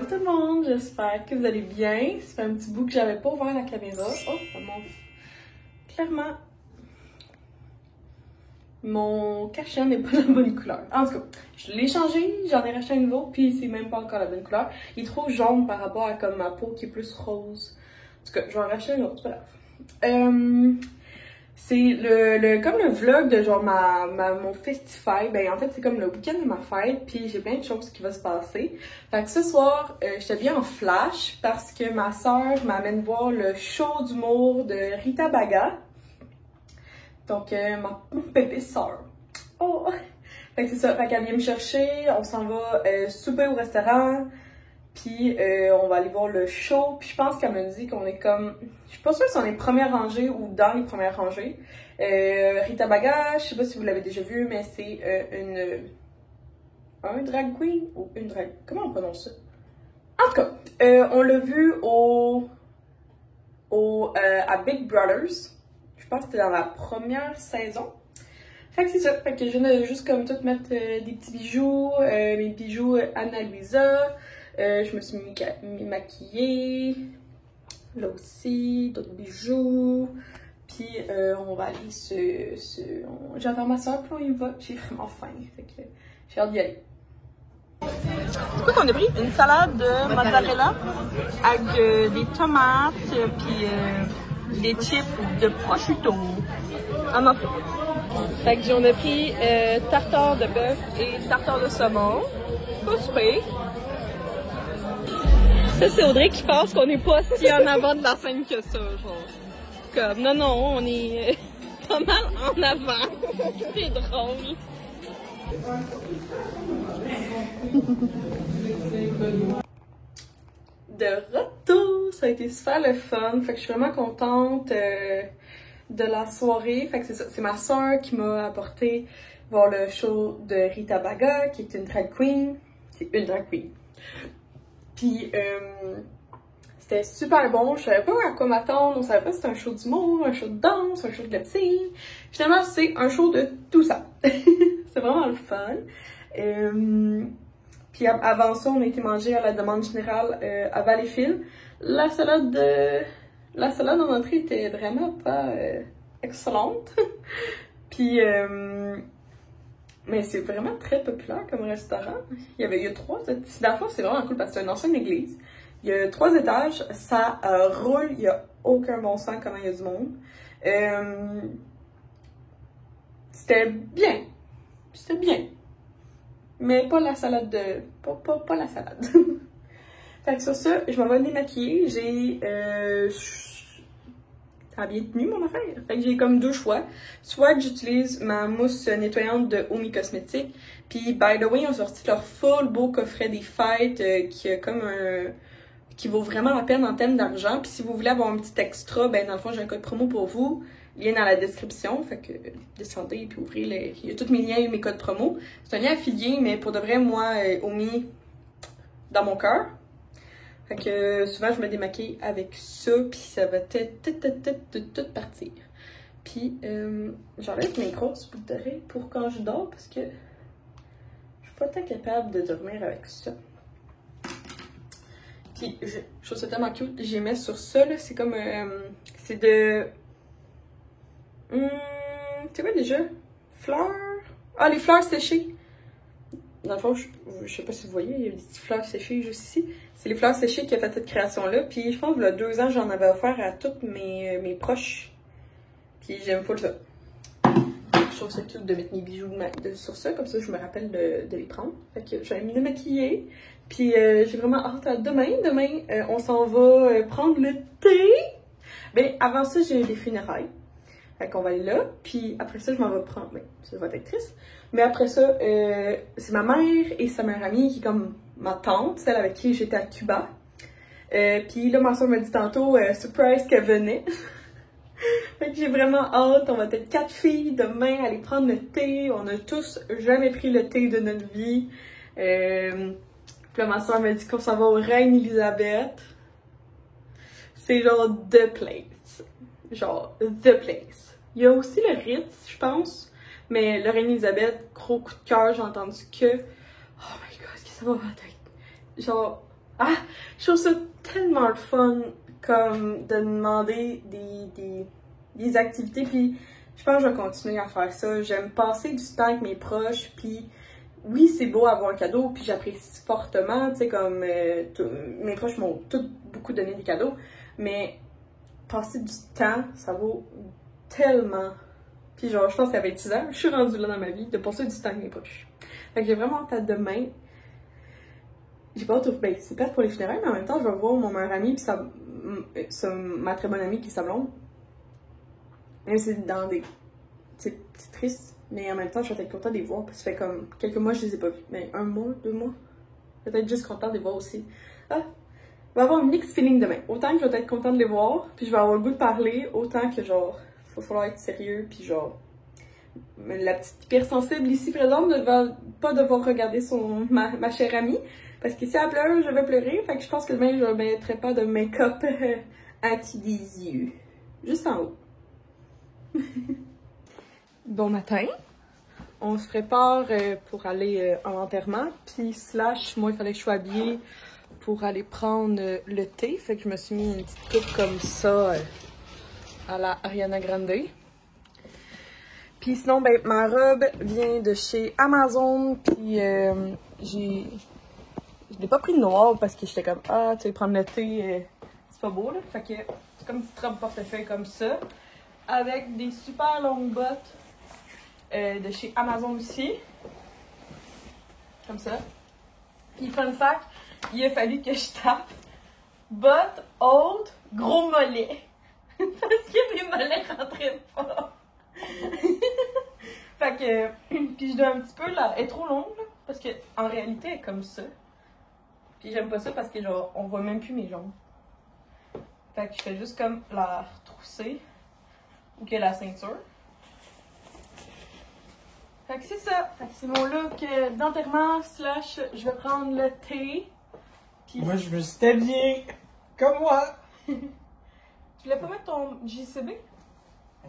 tout le monde, j'espère que vous allez bien. Ça fait un petit bout que j'avais pas ouvert la caméra. Oh, clairement, mon cachet n'est pas la bonne couleur. En tout cas, je l'ai changé, j'en ai racheté un nouveau, puis c'est même pas encore la bonne couleur. Il est trop jaune par rapport à comme ma peau qui est plus rose. En tout cas, je vais en racheter un autre, c'est pas grave. C'est comme le vlog de genre mon Festify. Ben en fait, c'est comme le week-end de ma fête, puis j'ai plein de choses qui vont se passer. Fait que ce soir, j'étais bien en flash parce que ma soeur m'amène voir le show d'humour de Rita Baga. Donc, mon bébé soeur. Oh! Fait que c'est ça. Fait qu'elle vient me chercher, on s'en va souper au restaurant, puis on va aller voir le show. Puis je pense qu'elle me dit qu'on est comme... Je suis pas sûre si on est première rangée ou dans les premières rangées. Rita Baga, je sais pas si vous l'avez déjà vu, mais c'est un drag queen ou une drag... Comment on prononce ça? En tout cas, on l'a vu à Big Brothers. Je pense que c'était dans la première saison. Fait que c'est ça. Fait que je viens de juste comme tout mettre des petits bijoux, mes bijoux Anna Luisa. Je me suis maquillée. Là aussi, d'autres bijoux. Puis on va aller j'attends ma soeur, puis on y va. J'ai vraiment faim. Fait que j'ai hâte d'y aller. Du coup, on a pris une salade de mozzarella avec des tomates, puis des chips de prosciutto. En entrée. Fait que on a pris tartare de bœuf et tartare de saumon. Pas super. Ça, c'est Audrey qui pense qu'on n'est pas si en avant de la scène que ça, genre. Comme, non, on est pas mal en avant. C'est drôle. De retour! Ça a été super le fun. Fait que je suis vraiment contente de la soirée. Fait que c'est ça. C'est ma soeur qui m'a apporté voir le show de Rita Baga, qui est une drag queen. C'est une drag queen. Puis, c'était super bon. Je savais pas à quoi m'attendre. On savait pas si c'était un show d'humour, un show de danse, un show de lip-sync. Finalement, c'est un show de tout ça. C'est vraiment le fun. Puis avant ça, on a été manger à la demande générale à Valleyfield. La salade en entrée était vraiment pas excellente. Puis, mais c'est vraiment très populaire comme restaurant. Il y a 3. Dans le fond, c'est vraiment cool parce que c'est une ancienne église. Il y a 3 étages, ça roule, il n'y a aucun bon sens comment il y a du monde. C'était bien. Mais pas la salade de... Pas la salade. Fait que sur ça, je m'en vais démaquiller. J'ai... Ça a bien tenu mon affaire. Fait que j'ai comme 2 choix. Soit que j'utilise ma mousse nettoyante de Omi Cosmetics. Puis, by the way, ils ont sorti leur full beau coffret des fêtes qui a comme qui vaut vraiment la peine en termes d'argent. Puis si vous voulez avoir un petit extra, ben dans le fond, j'ai un code promo pour vous. Lien dans la description. Fait que descendez et puis ouvrez il y a tous mes liens et mes codes promo. C'est un lien affilié, mais pour de vrai, moi, Omi dans mon cœur. Fait que souvent, je me démaquille avec ça, puis ça va tout partir. Puis, j'enlève mes grosses boucles d'oreilles pour quand je dors, parce que je suis pas tant capable de dormir avec ça. Puis, je trouve ça tellement cute, j'ai mis sur ça, là, c'est comme, c'est de... c'est quoi déjà? Fleurs? Ah, les fleurs séchées! Dans le fond, je sais pas si vous voyez, il y a des petites fleurs séchées juste ici. C'est les fleurs séchées qui a fait cette création-là. Puis je pense que il y a 2 ans, j'en avais offert à toutes mes proches. Puis j'aime full ça. Je trouve ça cute de mettre mes bijoux sur ça, comme ça je me rappelle de les prendre. Fait que je vais me démaquiller. Puis j'ai vraiment hâte à demain. Demain, on s'en va prendre le thé. Ben avant ça, j'ai les funérailles. Fait qu'on va aller là, puis après ça, je m'en vais prendre... Ben, ça va être triste. Mais après ça, c'est ma mère et sa meilleure amie qui est comme ma tante, celle avec qui j'étais à Cuba. Puis là, ma soeur m'a dit tantôt, surprise qu'elle venait. Fait que j'ai vraiment hâte. On va être 4 filles demain aller prendre le thé. On a tous jamais pris le thé de notre vie. Puis là, ma soeur m'a dit qu'on s'en va au Reine Elisabeth. C'est genre the place. Genre the place. Il y a aussi le Ritz, je pense. Mais le Reine Elisabeth, gros coup de cœur, j'ai entendu que... Oh my god, qu'est-ce que ça va être? Genre, Ah! Je trouve ça tellement le fun, comme de demander des activités, puis je pense que je vais continuer à faire ça. J'aime passer du temps avec mes proches, puis oui, c'est beau avoir un cadeau, puis j'apprécie fortement, tu sais, comme mes proches m'ont tous beaucoup donné des cadeaux, mais passer du temps, ça vaut tellement. Puis genre, je pense qu'à 26 ans, je suis rendue là dans ma vie de passer du temps avec mes proches. Fait que j'ai vraiment hâte demain. J'ai pas hâte, ben c'est plate pour les funérailles, mais en même temps, je vais voir mon meilleur ami, puis ma très bonne amie qui est sa blonde. Même si c'est dans des... C'est triste, mais en même temps, je vais être contente de les voir, parce que ça fait comme quelques mois que je les ai pas vus. Mais 1 mois, 2 mois. Peut-être juste contente de les voir aussi. Ah! Je vais avoir un mixed feeling demain. Autant que je vais être contente de les voir, puis je vais avoir le goût de parler, autant que genre, il va falloir être sérieux, puis genre, la petite hypersensible ici présente ne va pas devoir regarder ma chère amie, parce que si elle pleure, je vais pleurer, fait que je pense que demain, je ne mettrai pas de make-up anti des yeux. Juste en haut. Bon matin. On se prépare pour aller à l'enterrement, puis moi, il fallait que je sois habillée pour aller prendre le thé, fait que je me suis mis une petite coupe comme ça à la Ariana Grande. Puis sinon, ben, ma robe vient de chez Amazon, puis je l'ai pas pris de noir parce que j'étais comme, ah, tu sais, prendre le thé, c'est pas beau, là. Fait que c'est comme une petite robe portefeuille comme ça, avec des super longues bottes de chez Amazon aussi, comme ça. Puis fun fact, il a fallu que je tape bottes hautes, gros mollets. Parce que mes mollets rentraient pas. Fait que, puis je dois un petit peu, là, elle est trop longue, là, parce que en réalité, elle est comme ça. Puis j'aime pas ça parce que, genre, on voit même plus mes jambes. Fait que je fais juste comme la retrousser, ou que la ceinture. Fait que c'est ça. Fait que c'est mon look d'enterrement / je vais prendre le thé. Puis moi, je me suis habillée comme moi. Tu voulais pas mettre ton JCB?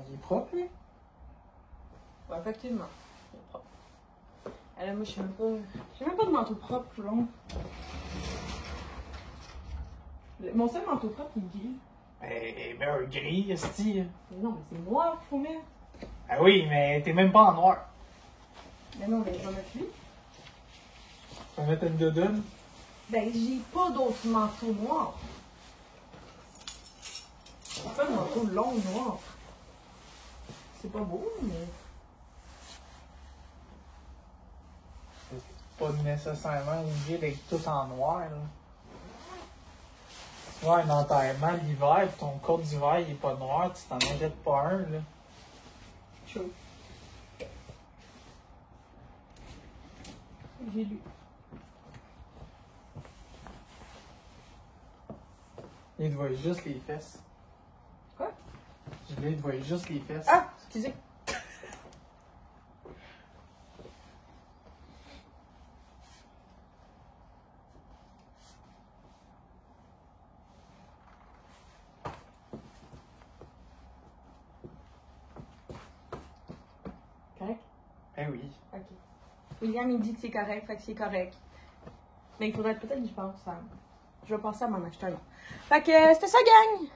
Il est propre, lui. Ouais, effectivement. Il est propre. Alors, moi, j'ai même pas de manteau propre, long. Mon seul manteau propre, il est gris. Mais un gris, esti. Mais non, mais c'est noir qu'il faut mettre. Ah oui, mais t'es même pas en noir. Mais non, mais je vais mettre lui. Tu vas mettre une doudoune. Ben, j'ai pas d'autres manteaux noirs. J'ai pas de manteau long noir. C'est pas beau, mais... C'est pas nécessairement obligé d'être tout en noir, là. Tu vois, un enterrement l'hiver, pis ton code d'hiver, il est pas noir, tu t'en achètes pas un, là. Chaud. J'ai lu. Il te voit juste les fesses. Quoi? Je dis, il te voit juste les fesses. Ah! Excusez. Correct? Ben oui. Ok. William, il dit que c'est correct, fait que c'est correct. Mais il faudrait peut-être que je pense à... Je vais penser à m'en acheter un autre. Fait que c'était ça, gang!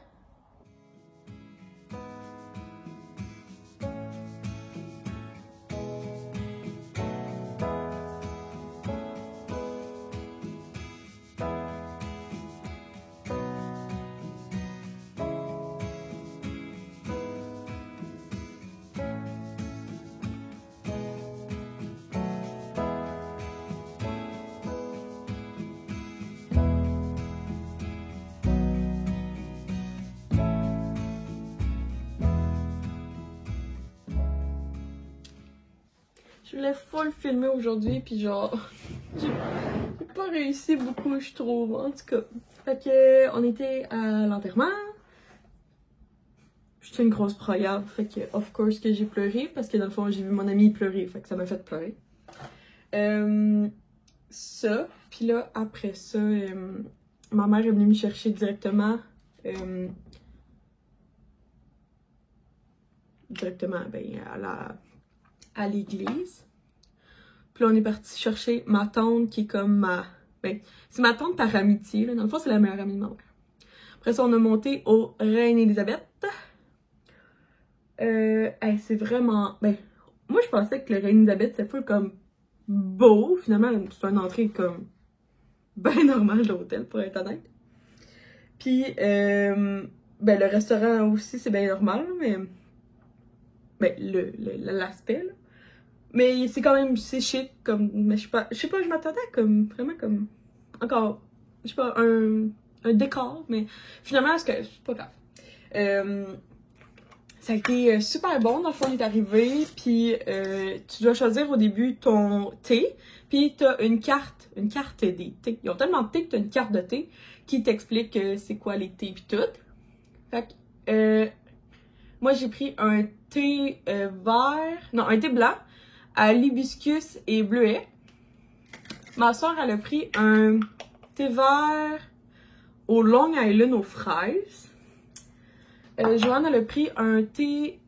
Je voulais full filmer aujourd'hui, puis genre, j'ai pas réussi beaucoup, je trouve, en tout cas. Fait que, on était à l'enterrement. J'étais une grosse broyarde, fait que, of course, que j'ai pleuré, parce que dans le fond, j'ai vu mon ami pleurer, fait que ça m'a fait pleurer. Ça, puis là, après ça, ma mère est venue me chercher directement, ben, à l'église. Puis là, on est parti chercher ma tante, qui est comme ma Ben, c'est ma tante par amitié, là. Dans le fond, c'est la meilleure amie de ma mère. Après ça, on a monté au Reine-Élisabeth. C'est vraiment... Ben, moi, je pensais que le Reine-Élisabeth, c'était full comme beau. Finalement, c'est une entrée comme ben normale de l'hôtel, pour être honnête. Puis, ben, le restaurant aussi, c'est bien normal, mais... Ben, l'aspect, là. Mais c'est quand même, c'est chic, comme... Mais je sais pas, je m'attendais comme... Vraiment comme... Encore, je sais pas, un décor, mais finalement, c'est pas grave. Ça a été super bon, dans le fond, on est arrivé, puis tu dois choisir au début ton thé, puis t'as une carte des thés. Ils ont tellement de thé que t'as une carte de thé qui t'explique c'est quoi les thés pis tout. Fait que, moi j'ai pris un thé un thé blanc à l'hibiscus et bleuet. Ma soeur, elle a pris un thé vert au Long Island aux fraises. Joanne, elle a pris un thé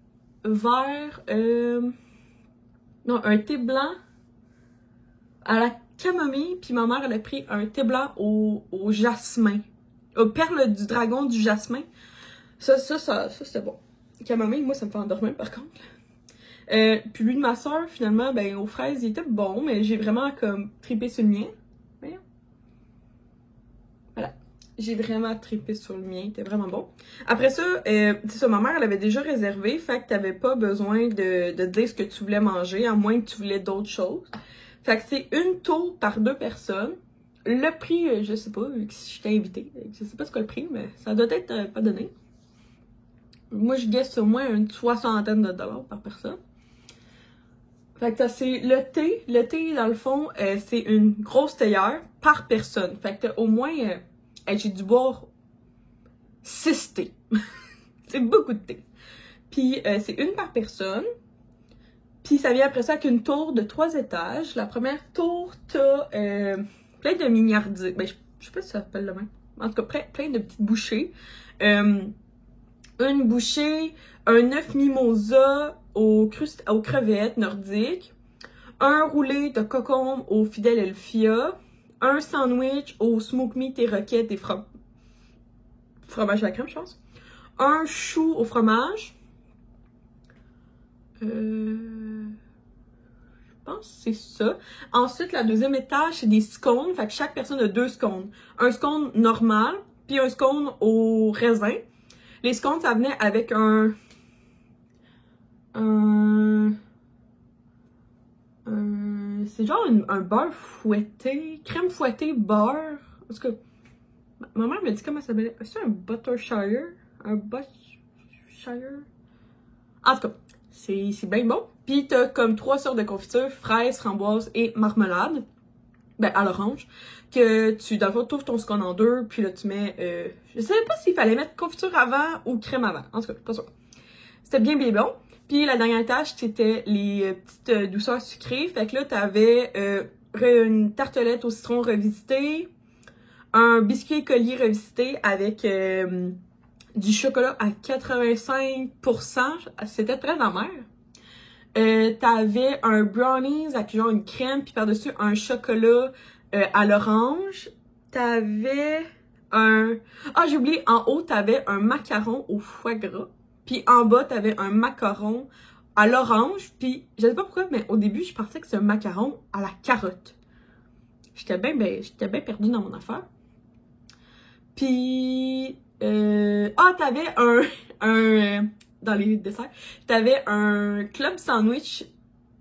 vert, non, un thé blanc à la camomille, puis ma mère, elle a pris un thé blanc au jasmin, aux perles du dragon du jasmin. Ça c'était bon. Camomille, moi, ça me fait endormir, par contre. Puis lui de ma soeur, finalement, ben, aux fraises, il était bon, mais j'ai vraiment, comme, trippé sur le mien. Voyons. Voilà. J'ai vraiment trippé sur le mien, il était vraiment bon. Après ça, c'est ça, ma mère, elle avait déjà réservé, fait que t'avais pas besoin de dire ce que tu voulais manger, à moins que tu voulais d'autres choses. Fait que c'est une tour par 2 personnes. Le prix, je sais pas, vu que je t'ai invité, je sais pas ce qu'est le prix, mais ça doit être pas donné. Moi, je guesse au moins une 60aine de dollars par personne. Fait que c'est le thé. Le thé, dans le fond, c'est une grosse théière par personne. Fait que au moins... j'ai dû boire 6 thés. C'est beaucoup de thé. Puis, c'est une par personne. Puis, ça vient après ça avec une tour de 3 étages. La première tour, t'as plein de mignardises. Ben, je sais pas si ça s'appelle le même. En tout cas, plein de petites bouchées. Une bouchée, un œuf mimosa aux crevettes nordiques. Un roulé de concombre au Philadelphia. Un sandwich au smoke meat et roquette et fromage à la crème, je pense. Un chou au fromage. Je pense que c'est ça. Ensuite, la deuxième étage, c'est des scones. Fait que chaque personne a 2 scones. Un scone normal, puis un scone au raisin. Les scones, ça venait avec c'est genre un beurre fouetté, crème fouettée, beurre. Parce que ma mère me dit comment ça s'appelait. C'est un Buttershire? Un Buttershire? En tout cas, c'est bien bon. Puis t'as comme 3 sortes de confiture, fraises, framboises et marmelade. Ben, à l'orange. Que tu, dans le fond, t'ouvres ton scone en 2, puis là, tu mets... je savais pas s'il fallait mettre confiture avant ou crème avant. En tout cas, pas sûr. C'était bien bon. Puis la dernière tâche, c'était les petites douceurs sucrées. Fait que là, t'avais une tartelette au citron revisité, un biscuit collier revisité avec du chocolat à 85%. C'était très amer. T'avais un brownies avec genre une crème, puis par-dessus un chocolat à l'orange. T'avais un... Ah, j'ai oublié, en haut, t'avais un macaron au foie gras. Puis en bas, t'avais un macaron à l'orange. Puis je sais pas pourquoi, mais au début, je pensais que c'était un macaron à la carotte. J'étais bien perdue dans mon affaire. Puis... t'avais dans les desserts, t'avais un club sandwich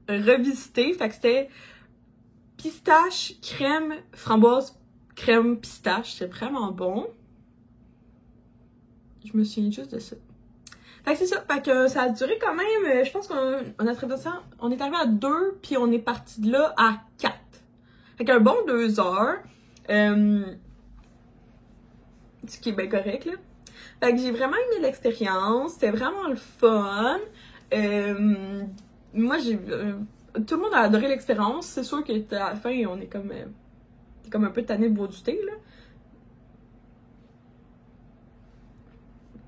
revisité. Fait que c'était pistache, crème, framboise, crème, pistache. C'était vraiment bon. Je me souviens juste de ça. Fait que c'est ça. Fait que ça a duré quand même, je pense qu'on a traité ça. On est arrivé à 2, puis on est parti de là à 4. Fait qu'un bon 2 heures. Ce qui est bien correct, là. Fait que j'ai vraiment aimé l'expérience. C'était vraiment le fun. Moi, tout le monde a adoré l'expérience. C'est sûr qu'à la fin, on est comme... t'es comme un peu tanné de boire du thé, là.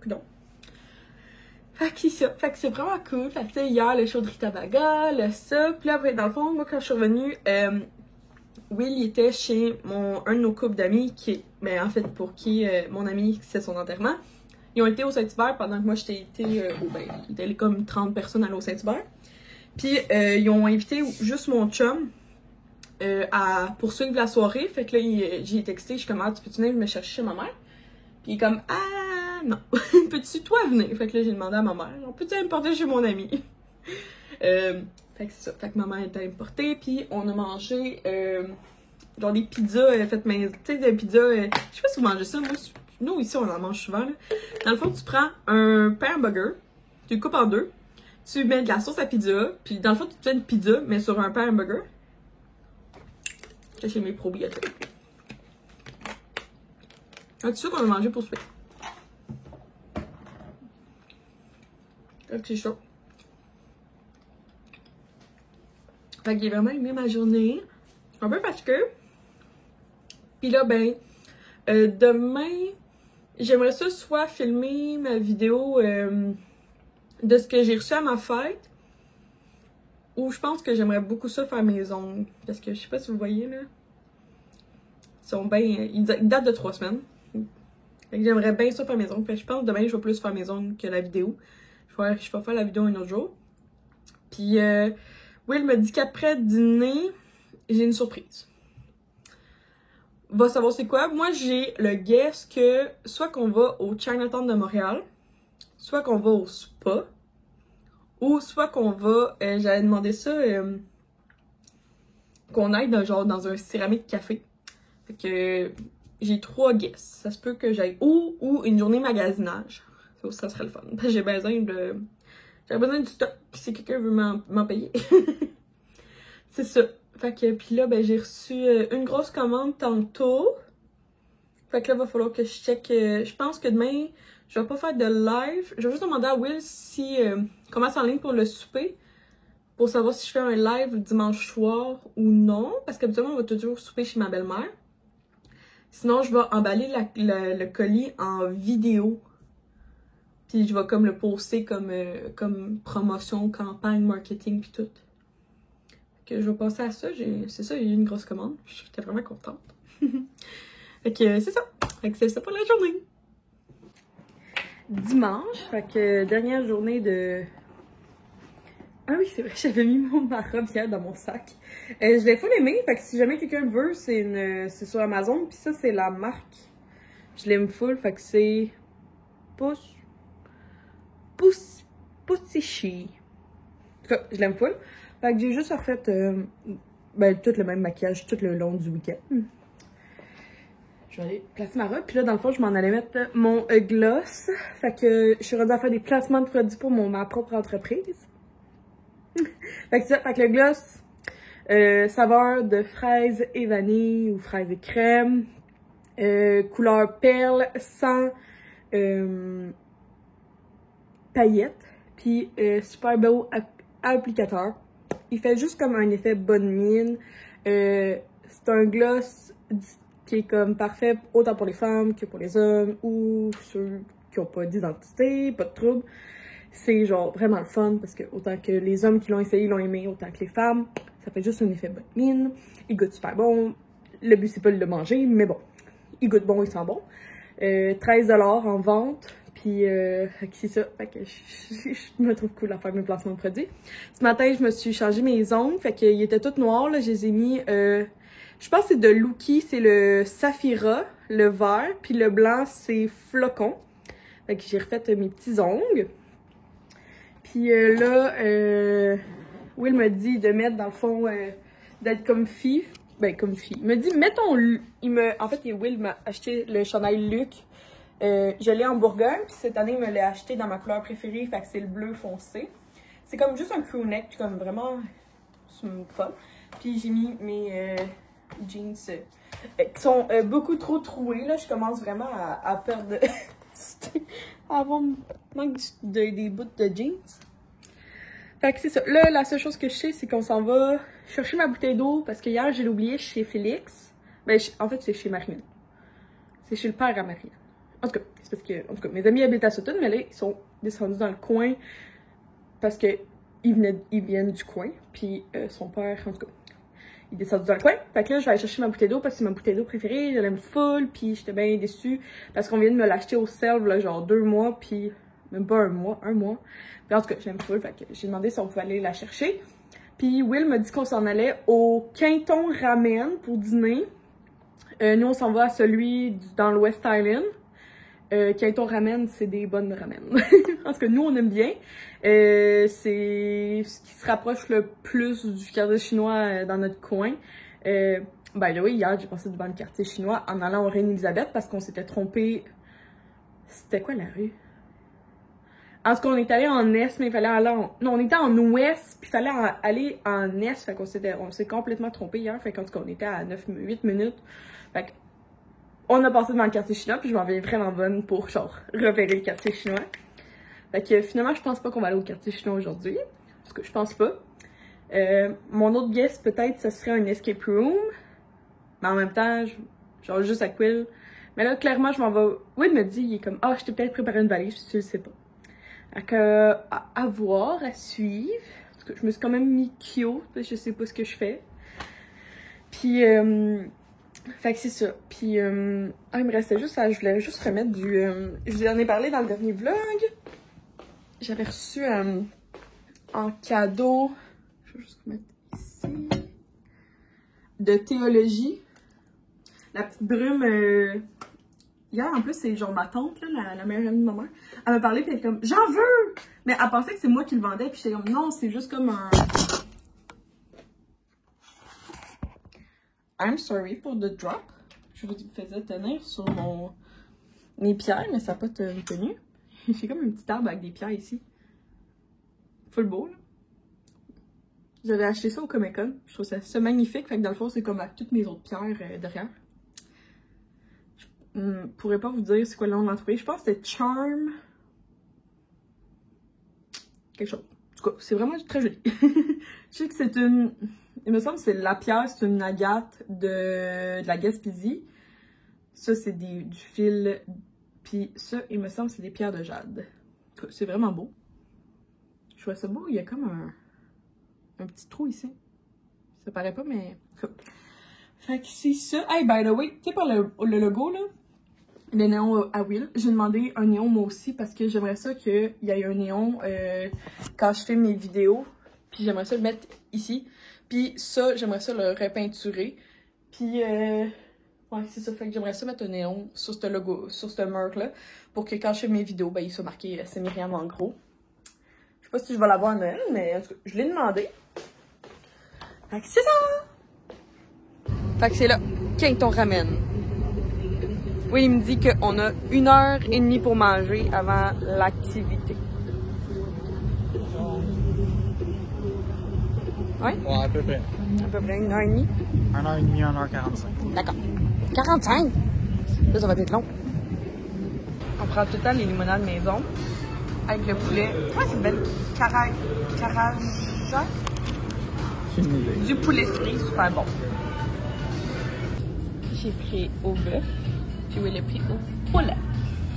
Coudonc. Fait que c'est ça. Fait que c'est vraiment cool. Fait que tu sais, hier, le show de Rita Baga, le ça. Puis là, après, dans le fond, moi, quand je suis revenue, Will, il était chez un de nos couples d'amis qui est, ben en fait, pour qui mon ami, c'est son enterrement. Ils ont été au Saint-Hubert pendant que moi j'étais il était comme 30 personnes à l'eau Saint-Hubert. Puis ils ont invité juste mon chum à poursuivre la soirée. Fait que là, j'ai texté, je suis comme, ah, tu peux-tu venir me chercher chez ma mère? Puis il est comme, ah, non, peux-tu toi venir? Fait que là, j'ai demandé à ma mère, peux-tu aller me porter chez mon ami? Fait que c'est ça. Fait que ma mère était allée me porter, puis on a mangé genre des pizzas faites maison. Tu sais, des pizzas. Je sais pas si vous mangez ça, moi. Nous, ici, on en mange souvent. Là. Dans le fond, tu prends un pain burger, tu le coupes en deux, tu mets de la sauce à pizza, puis dans le fond, tu te fais une pizza, mais sur un pain burger. J'ai mes probiotiques. C'est ça qu'on a mangé pour souper. C'est chaud. Fait que j'ai vraiment aimé ma journée. Un peu fatiguée. Puis là, ben, demain, j'aimerais ça soit filmer ma vidéo de ce que j'ai reçu à ma fête. Ou je pense que j'aimerais beaucoup ça faire mes ongles. Parce que je sais pas si vous voyez là. Ils sont bien. Ils datent de 3 semaines. Fait que j'aimerais bien ça faire mes ongles. Fait que je pense que demain je vais plus faire mes ongles que la vidéo. Je vais faire la vidéo un autre jour. Puis Will me dit qu'après dîner, j'ai une surprise. Va savoir c'est quoi. Moi j'ai le guess que soit qu'on va au Chinatown de Montréal, soit qu'on va au spa, ou soit qu'on va, j'avais demandé ça, qu'on aille dans un céramique café. Fait que j'ai 3 guesses. Ça se peut que j'aille ou une journée magasinage. Ça serait le fun. Parce que j'ai besoin du stock si quelqu'un veut m'en payer. C'est ça. Fait que puis là, ben j'ai reçu une grosse commande tantôt. Fait que là, il va falloir que je check. Je pense que demain, je vais pas faire de live. Je vais juste demander à Will si comment c'est en ligne pour le souper. Pour savoir si je fais un live le dimanche soir ou non. Parce qu'habituellement, on va toujours souper chez ma belle-mère. Sinon, je vais emballer le colis en vidéo. Puis je vais comme le poster comme promotion, campagne, marketing puis tout. Que je vais passer à ça. C'est ça, il y a eu une grosse commande. J'étais vraiment contente. Fait que c'est ça. Fait que c'est ça pour la journée. Dimanche, fait que dernière journée de... Ah oui, c'est vrai, j'avais mis ma robe hier dans mon sac. Je l'ai full aimé, fait que si jamais quelqu'un veut, c'est sur Amazon. Puis ça, c'est la marque. Je l'aime full, fait que c'est... Poussichi. En tout cas, je l'aime full. Fait que j'ai juste refait tout le même maquillage tout le long du week-end. Je vais aller placer ma robe. Puis là, dans le fond, je m'en allais mettre mon gloss. Fait que je suis rendue à faire des placements de produits pour ma propre entreprise. Fait que c'est ça. Fait que le gloss, saveur de fraise et vanille ou fraise et crème. Couleur perle sans paillettes. Puis super beau applicateur. Il fait juste comme un effet bonne mine. C'est un gloss qui est comme parfait autant pour les femmes que pour les hommes ou ceux qui n'ont pas d'identité, pas de trouble. C'est genre vraiment le fun parce que autant que les hommes qui l'ont essayé l'ont aimé, autant que les femmes, ça fait juste un effet bonne mine. Il goûte super bon. Le but c'est pas de le manger, mais bon, il goûte bon, il sent bon. 13$ en vente. Puis c'est ça, fait que je me trouve cool à faire mes placements de produits. Ce matin, je me suis changé mes ongles, fait qu'ils étaient tous noirs, là, je les ai mis, je pense que c'est de Lookie, c'est le Saphira, le vert, puis le blanc, c'est Flocon. Fait que j'ai refait mes petits ongles. Puis là, Will me dit de mettre, dans le fond, d'être comme fille. Ben, comme fille. Il me dit, mets ton... En fait, Will m'a acheté le chandail Luc. Je l'ai en Bourgogne, puis cette année, il me l'a acheté dans ma couleur préférée, fait que c'est le bleu foncé. C'est comme juste un crewneck, comme vraiment fun. Puis j'ai mis mes jeans qui sont beaucoup trop troués, là. Je commence vraiment à perdre... à avoir manque des bouts de jeans. Fait que c'est ça. Là, la seule chose que je sais, c'est qu'on s'en va chercher ma bouteille d'eau, parce que hier, je l'ai oublié chez Félix. Ben, en fait, c'est chez Marianne. C'est chez le père à Marianne. En tout cas, c'est parce que, en tout cas, mes amis habitent à Sutton, mais là, ils sont descendus dans le coin parce que ils viennent du coin. Puis son père, en tout cas, il est descendu dans le coin. Fait que là, je vais aller chercher ma bouteille d'eau parce que c'est ma bouteille d'eau préférée. Je l'aime full, puis j'étais bien déçue parce qu'on vient de me l'acheter au Selve, là, genre 2 mois, puis même pas un mois. Puis en tout cas, j'aime full, fait que j'ai demandé si on pouvait aller la chercher. Puis Will m'a dit qu'on s'en allait au Quinton Ramen pour dîner. Nous, on s'en va à celui dans l'West Island. Quinton Ramen, c'est des bonnes ramen. En tout cas, nous, on aime bien. C'est ce qui se rapproche le plus du quartier chinois dans notre coin. Ben là, oui, hier, j'ai passé devant le quartier chinois en allant au Reine-Élisabeth parce qu'on s'était trompé. C'était quoi la rue? En tout cas, on est allé en est, mais il fallait aller en... Non, on était en ouest, puis il fallait aller en est. Fait qu'on s'est complètement trompé hier. Fait qu'en tout cas, on était à 8 minutes. Fait que on a passé devant le quartier chinois, puis je m'en vais vraiment bonne pour, genre, repérer le quartier chinois. Fait que finalement, je pense pas qu'on va aller au quartier chinois aujourd'hui. Parce que je pense pas. Mon autre guess, peut-être, ce serait un escape room. Mais en même temps, genre juste à Quill. Mais là, clairement, je m'en vais... Will me dit, il est comme, je t'ai peut-être préparé une valise, je sais pas. Fait que, à voir, à suivre. Parce que je me suis quand même mis cute, je sais pas ce que je fais. Puis, fait que c'est ça. Puis, il me restait juste je voulais juste remettre du... je vous en ai parlé dans le dernier vlog. J'avais reçu en cadeau... Je vais juste remettre ici. De théologie. La petite brume... Hier, en plus, c'est genre ma tante, là, la meilleure amie de ma mère. Elle m'a parlé, puis elle était comme, j'en veux! Mais elle pensait que c'est moi qui le vendais, puis j'étais comme, non, c'est juste comme un... I'm sorry for the drop. Je vous faisais tenir sur mes pierres, mais ça n'a pas tenu. J'ai comme un petit arbre avec des pierres ici. Full beau, là. J'avais acheté ça au Comic-Con. Je trouve ça magnifique. Fait que dans le fond, c'est comme à toutes mes autres pierres derrière. Je pourrais pas vous dire c'est quoi le nom de l'entreprise. Je pense que c'était Charm. Quelque chose. En tout cas, c'est vraiment très joli. Je sais que c'est une... Il me semble que c'est la pierre, c'est une agate de la Gaspésie. Ça, c'est du fil. Puis ça, il me semble que c'est des pierres de jade. En tout cas, c'est vraiment beau. Je vois ça beau. Il y a comme un petit trou ici. Ça paraît pas, mais... Fait que c'est ça. Hey, by the way, tu sais, par le logo, là, le néon à Will, j'ai demandé un néon moi aussi parce que j'aimerais ça qu'il y ait un néon quand je fais mes vidéos. Puis j'aimerais ça le mettre ici. Puis ça, j'aimerais ça le repeinturer. Puis, ouais, c'est ça. Fait que j'aimerais ça mettre un néon sur ce logo, sur ce marque-là. Pour que quand je fais mes vidéos, ben, il soit marqué c'est Myriam en gros. Je sais pas si je vais l'avoir à Noël, mais en tout cas, je l'ai demandé. Fait que c'est ça! Fait que c'est là, Quinton Ramen. Oui, il me dit qu'on a 1h30 pour manger avant l'activité. Oui? Ouais, à peu près. À peu près 1h30. 1h30, 1h45. D'accord. 45? Là, ça va être long. On prend tout le temps les limonades maison avec le poulet. Comment ça s'appelle? Caraja? C'est une idée. Du poulet frit, super bon. J'ai pris au bœuf. Puis oui, le prix au poulet.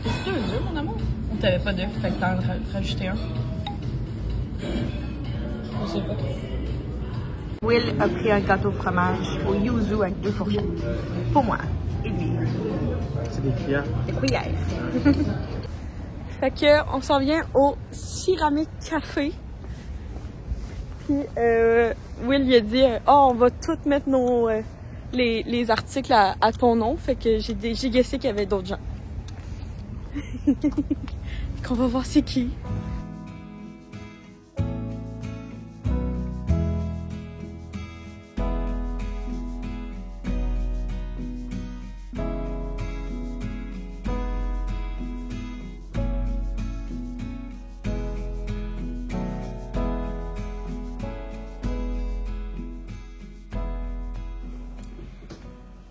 C'est 2 œufs, mon amour? Ou t'avais pas d'œufs, fait que t'en as rajouté un? Je sais pas. Will a pris un gâteau fromage au yuzu avec 2 fourchettes. Pour moi. Et lui. C'est des cuillères. Des cuillères. Fait que, on s'en vient au Céramique Café. Puis, Will, il a dit, on va tout mettre les articles à ton nom. Fait que j'ai guessé qu'il y avait d'autres gens. Qu'on va voir c'est qui.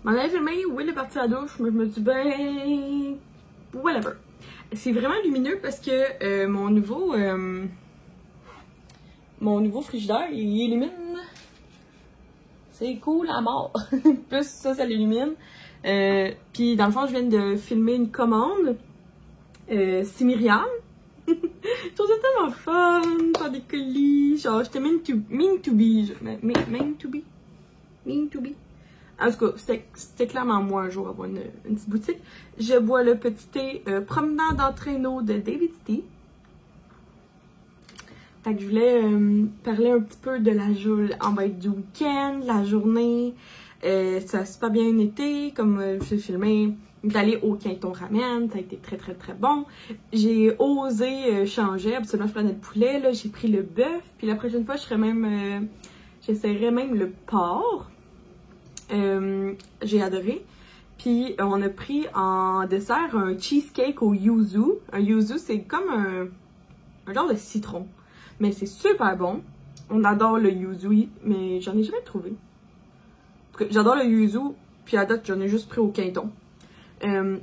M'en avait filmé, Will est parti à la douche, mais je me dis ben... whatever. C'est vraiment lumineux parce que mon nouveau frigidaire, il illumine. C'est cool à mort. Plus ça l'illumine. Puis dans le fond, je viens de filmer une commande. C'est Myriam. Je trouve ça tellement fun, faire des colis. Genre, j'étais mean to be. Mean to be. Mean to be. En tout cas, c'était clairement moi un jour avoir une petite boutique. Je bois le petit thé promenade en traîneau de David Tea. Fait que je voulais parler un petit peu de la journée, du week-end, la journée. Ça a super bien été, comme je suis filmé. D'aller au Quinton Ramen, ça a été très très très bon. J'ai osé changer, absolument je prenais le poulet, là j'ai pris le bœuf, puis la prochaine fois j'essaierai même le porc. J'ai adoré. Puis on a pris en dessert un cheesecake au yuzu. Un yuzu c'est comme un genre de citron, mais c'est super bon. On adore le yuzu, mais j'en ai jamais trouvé. En tout cas, j'adore le yuzu, puis à date j'en ai juste pris au Quinton.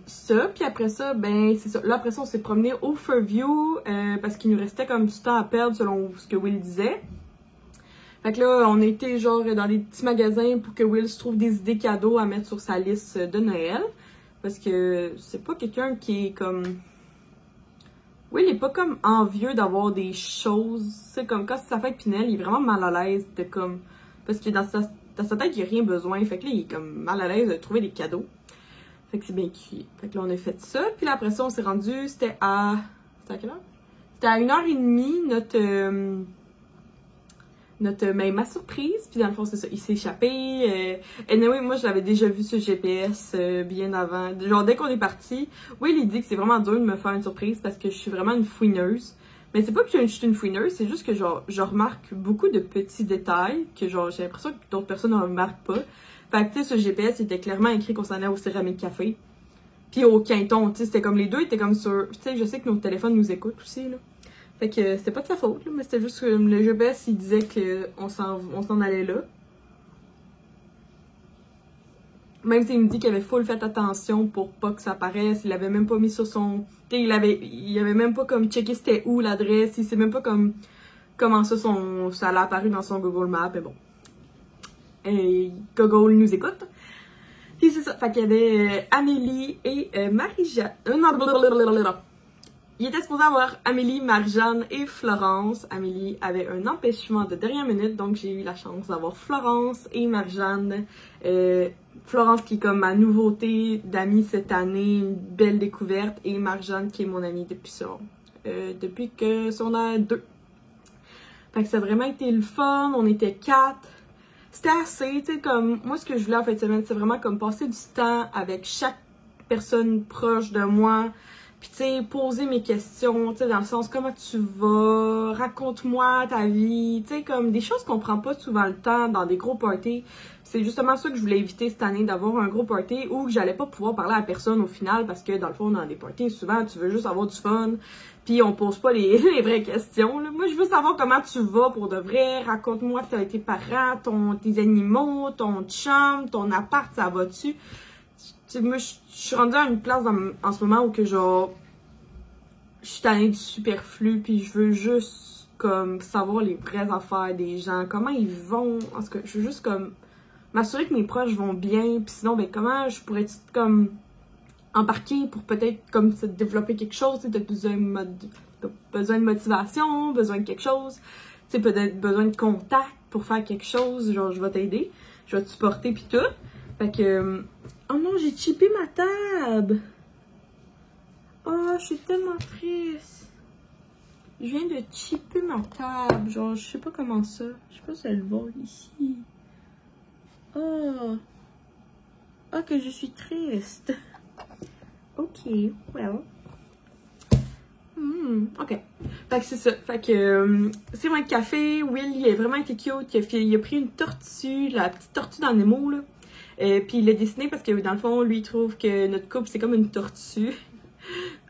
Ça, puis après ça, ben c'est ça. Là après ça, on s'est promené au Fairview parce qu'il nous restait comme du temps à perdre selon ce que Will disait. Fait que là, on était genre dans des petits magasins pour que Will se trouve des idées cadeaux à mettre sur sa liste de Noël. Parce que c'est pas quelqu'un qui est comme... Will est pas comme envieux d'avoir des choses. C'est comme quand c'est sa fête Pinel, il est vraiment mal à l'aise de comme... Parce que dans sa tête, il n'y a rien besoin. Fait que là, il est comme mal à l'aise de trouver des cadeaux. Fait que c'est bien cuit. Fait que là, on a fait ça. Puis là, après ça, on s'est rendu... C'était à quelle heure? C'était à 1h30, ma surprise. Puis dans le fond, c'est ça. Il s'est échappé. Anyway, moi, je l'avais déjà vu sur GPS bien avant. Genre, dès qu'on est parti, oui, il dit que c'est vraiment dur de me faire une surprise parce que je suis vraiment une fouineuse. Mais c'est pas que je suis une fouineuse, c'est juste que genre, je remarque beaucoup de petits détails que genre, j'ai l'impression que d'autres personnes ne remarquent pas. Fait que, tu sais, sur GPS, il était clairement écrit qu'on s'en allait au Céramique Café. Puis au Quinton, tu sais, c'était comme les deux étaient comme sur... Tu sais, je sais que nos téléphones nous écoutent aussi, là. Fait que c'était pas de sa faute, là, mais c'était juste que le GPS, il disait qu'on s'en allait là. Même s'il me dit qu'il avait full fait attention pour pas que ça apparaisse, il avait même pas mis sur son... Tu sais, il avait même pas comme checké c'était où l'adresse, il sait même pas comme comment ça allait apparu dans son Google Maps, et bon. Et Google nous écoute. Puis c'est ça, fait qu'il y avait Amélie et Marie-Jeanne. Il était supposé avoir Amélie, Marie-Jeanne et Florence. Amélie avait un empêchement de dernière minute, donc j'ai eu la chance d'avoir Florence et Marie-Jeanne. Florence qui est comme ma nouveauté d'amis cette année, une belle découverte, et Marie-Jeanne qui est mon amie depuis que son a 2. Fait que ça a vraiment été le fun, on était 4. C'était assez, tu sais, comme, moi, ce que je voulais en fin de semaine, c'est vraiment comme passer du temps avec chaque personne proche de moi, puis tu sais, poser mes questions, tu sais, dans le sens, comment tu vas, raconte-moi ta vie, tu sais, comme des choses qu'on prend pas souvent le temps dans des gros parties. C'est justement ça que je voulais éviter cette année, d'avoir un gros party où que j'allais pas pouvoir parler à personne au final, parce que dans le fond, dans des parties, souvent, tu veux juste avoir du fun, puis on pose pas les vraies questions, là. Moi, je veux savoir comment tu vas pour de vrai, raconte-moi tes parents, tes animaux, ton chum, ton appart, ça va-tu? Moi, je suis rendue à une place en ce moment où que genre, je suis tannée du superflu, puis je veux juste comme savoir les vraies affaires des gens, comment ils vont, parce que je veux juste comme m'assurer que mes proches vont bien, puis sinon, ben comment je pourrais comme embarquer pour peut-être comme développer quelque chose, tu sais, besoin de motivation, besoin de quelque chose, tu sais, peut-être besoin de contact pour faire quelque chose, genre je vais t'aider, je vais te supporter puis tout. Fait que oh non, j'ai chippé ma table. Oh, je suis tellement triste. Je viens de chipper ma table, genre je sais pas comment ça. Je sais pas si elle va ici. Oh. Oh, que je suis triste. Ok, well. Ok. Fait que c'est ça. Fait que c'est mon café. Will, il a vraiment été cute. Il a pris une tortue, la petite tortue dans Nemo, là. Puis il l'a dessiné parce que dans le fond, lui, il trouve que notre couple, c'est comme une tortue.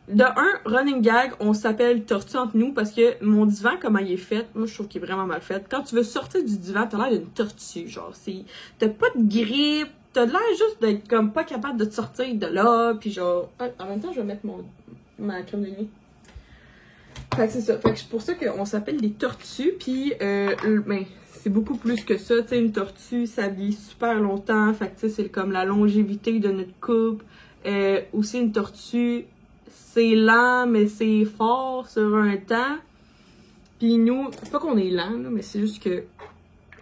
De un, running gag, on s'appelle tortue entre nous parce que mon divan, comment il est fait, moi je trouve qu'il est vraiment mal fait. Quand tu veux sortir du divan, t'as l'air d'une tortue, genre, t'as pas de grippe, t'as l'air juste d'être comme pas capable de te sortir de là, puis genre, en même temps, je vais mettre ma crème de nuit. Fait que c'est ça, fait que c'est pour ça qu'on s'appelle des tortues, puis ben, c'est beaucoup plus que ça, tu sais, une tortue, ça vit super longtemps, fait que tu sais, c'est comme la longévité de notre couple. Aussi une tortue, c'est lent, mais c'est fort sur un temps. Puis nous, c'est pas qu'on est lent, là, mais c'est juste que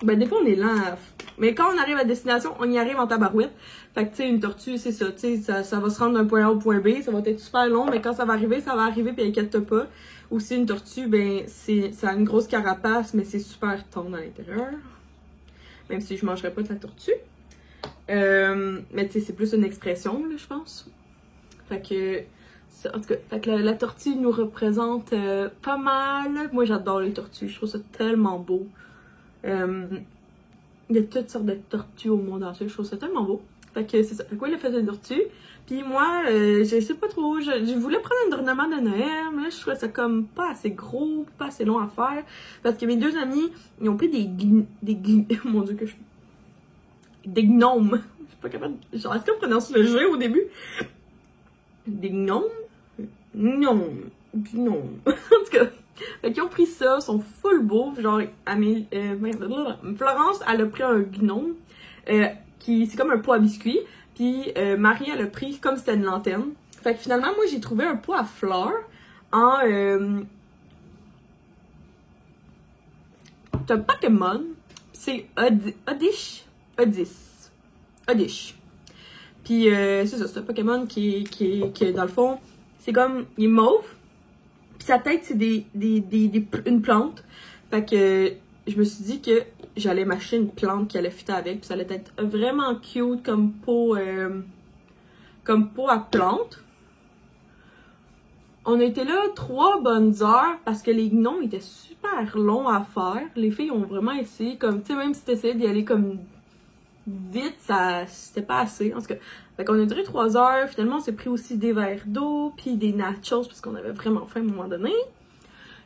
Ben, des fois, on est lent. Mais quand on arrive à destination, on y arrive en tabarouette. Fait que, tu sais, une tortue, c'est ça. Tu sais, ça va se rendre d'un point A au point B. Ça va être super long, mais quand ça va arriver, puis inquiète-toi pas. Aussi, une tortue, ben, ça a une grosse carapace, mais c'est super tendre à l'intérieur. Même si je mangerais pas de la tortue. Mais tu sais, c'est plus une expression, là, je pense. Fait que, en tout cas, fait que la tortue nous représente pas mal. Moi, j'adore les tortues. Je trouve ça tellement beau. Il y a toutes sortes de tortues au monde entier. Je trouve ça tellement beau. Fait que c'est ça. Fait que ouais, il a fait une tortue. Puis moi, je sais pas trop. Je voulais prendre un ornement de Noël, mais là, je trouvais ça comme pas assez gros, pas assez long à faire. Parce que mes deux amis, ils ont pris mon Dieu, que je... Des gnomes. Je suis pas capable. Genre, est-ce qu'on prononce le G au début? Des gnomes? Gnomes. Gnomes. En tout cas. Fait qu'ils ont pris ça, sont full beaux. Genre, Florence, elle a pris un gnome, c'est comme un pot à biscuits. Puis Marie, elle a pris comme c'était une lanterne. Fait que finalement, moi, j'ai trouvé un pot à fleurs en... c'est un Pokémon. C'est Oddish. Puis c'est ça, c'est un Pokémon qui est dans le fond, c'est comme, il est mauve. Puis sa tête, c'est une plante. Fait que je me suis dit que j'allais m'acheter une plante qui allait fitter avec. Puis ça allait être vraiment cute comme pot à plante. On a été là 3 bonnes heures parce que les gnomes étaient super longs à faire. Les filles ont vraiment essayé comme, tu sais, même si t'essayais d'y aller comme vite, c'était pas assez. En tout cas, fait qu'on a duré 3 heures. Finalement, on s'est pris aussi des verres d'eau puis des nachos parce qu'on avait vraiment faim à un moment donné.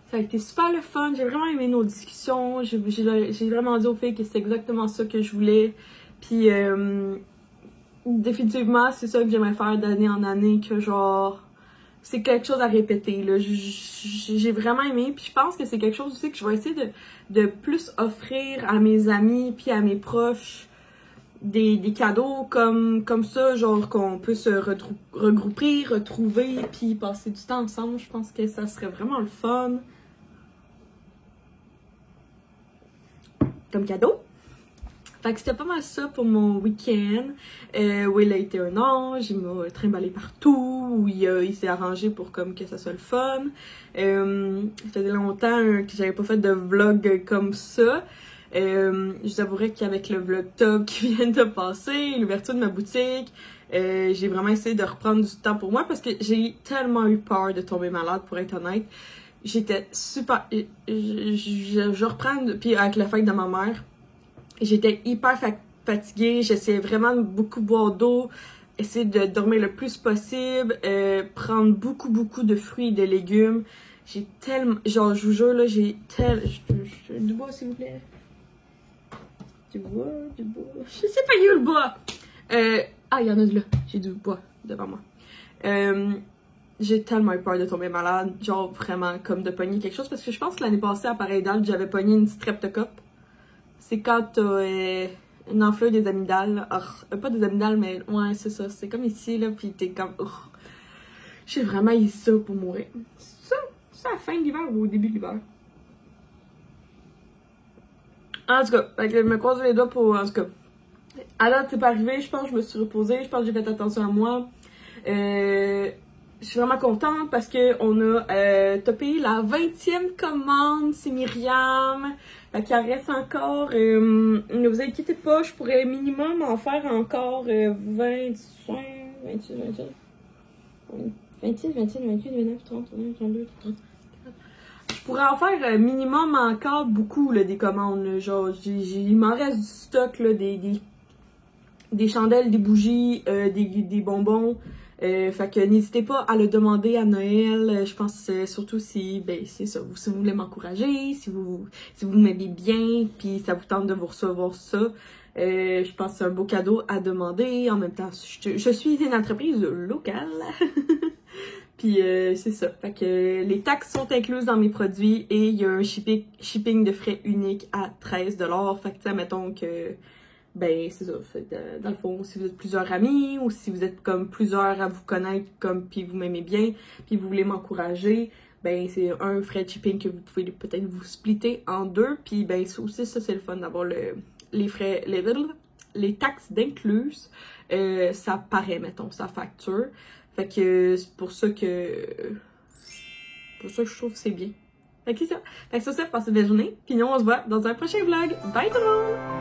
Ça a été super le fun. J'ai vraiment aimé nos discussions. J'ai vraiment dit aux filles que c'était exactement ça que je voulais. Puis, définitivement, c'est ça que j'aimerais faire d'année en année. Que genre, c'est quelque chose à répéter. Là. J'ai vraiment aimé. Puis je pense que c'est quelque chose aussi que je vais essayer de plus offrir à mes amis puis à mes proches. Des cadeaux comme ça, genre qu'on peut se regrouper, retrouver, puis passer du temps ensemble. Je pense que ça serait vraiment le fun. Comme cadeau. Fait que c'était pas mal ça pour mon week-end. Will a été un ange, il m'a trimballé partout, il s'est arrangé pour comme que ça soit le fun. Ça faisait longtemps que j'avais pas fait de vlog comme ça. Je vous avouerai qu'avec le vlog top qui vient de passer, l'ouverture de ma boutique, j'ai vraiment essayé de reprendre du temps pour moi parce que j'ai tellement eu peur de tomber malade, pour être honnête. J'étais super... Je reprends, puis avec la fête de ma mère, j'étais hyper fatiguée, j'essayais vraiment de beaucoup boire d'eau, essayer de dormir le plus possible, prendre beaucoup de fruits et de légumes. J'ai tellement... Genre, je vous jure, là, du bois, s'il vous plaît. Du bois. Je sais pas, il y a le bois. Il y en a de là. J'ai du bois devant moi. J'ai tellement eu peur de tomber malade. Genre, vraiment, comme de pogner quelque chose. Parce que je pense que l'année passée, à pareille date, j'avais pogné une streptocoque. C'est quand t'as une enflure des amygdales. Pas des amygdales, mais ouais, c'est ça. C'est comme ici, là, pis t'es comme... J'ai vraiment eu ça pour mourir. C'est à la fin de l'hiver ou au début de l'hiver? En tout cas, je me croise les doigts pour... En tout cas, à date, c'est pas arrivé. Je pense que je me suis reposée. Je pense que j'ai fait attention à moi. Je suis vraiment contente parce qu'on a topé la 20e commande. C'est Myriam. Qui en reste encore. Ne vous inquiétez pas, je pourrais minimum en faire encore 26, 28, 29, 30, 32, 30. Je pourrais en faire minimum encore beaucoup là, des commandes. Là. Genre, il m'en reste du stock, là, des chandelles, des bougies, des bonbons. Fait que n'hésitez pas à le demander à Noël. Je pense surtout si c'est ça, si vous voulez m'encourager, si vous m'aimez bien, puis ça vous tente de vous recevoir ça. Je pense que c'est un beau cadeau à demander. En même temps, je suis une entreprise locale. Puis c'est ça. Fait que les taxes sont incluses dans mes produits et il y a un shipping de frais unique à 13$. Fait que mettons que ben c'est ça. Dans le fond, si vous êtes plusieurs amis ou si vous êtes comme plusieurs à vous connaître comme puis vous m'aimez bien, puis vous voulez m'encourager, ben c'est un frais de shipping que vous pouvez peut-être vous splitter en deux. Puis ben aussi ça c'est le fun d'avoir les frais, les taxes d'incluse, ça paraît, mettons, sa facture. Fait que c'est pour ça que je trouve que c'est bien. Fait que c'est ça. Fait que sur ça, passez une belle journée. Puis nous, on se voit dans un prochain vlog. Bye tout le monde!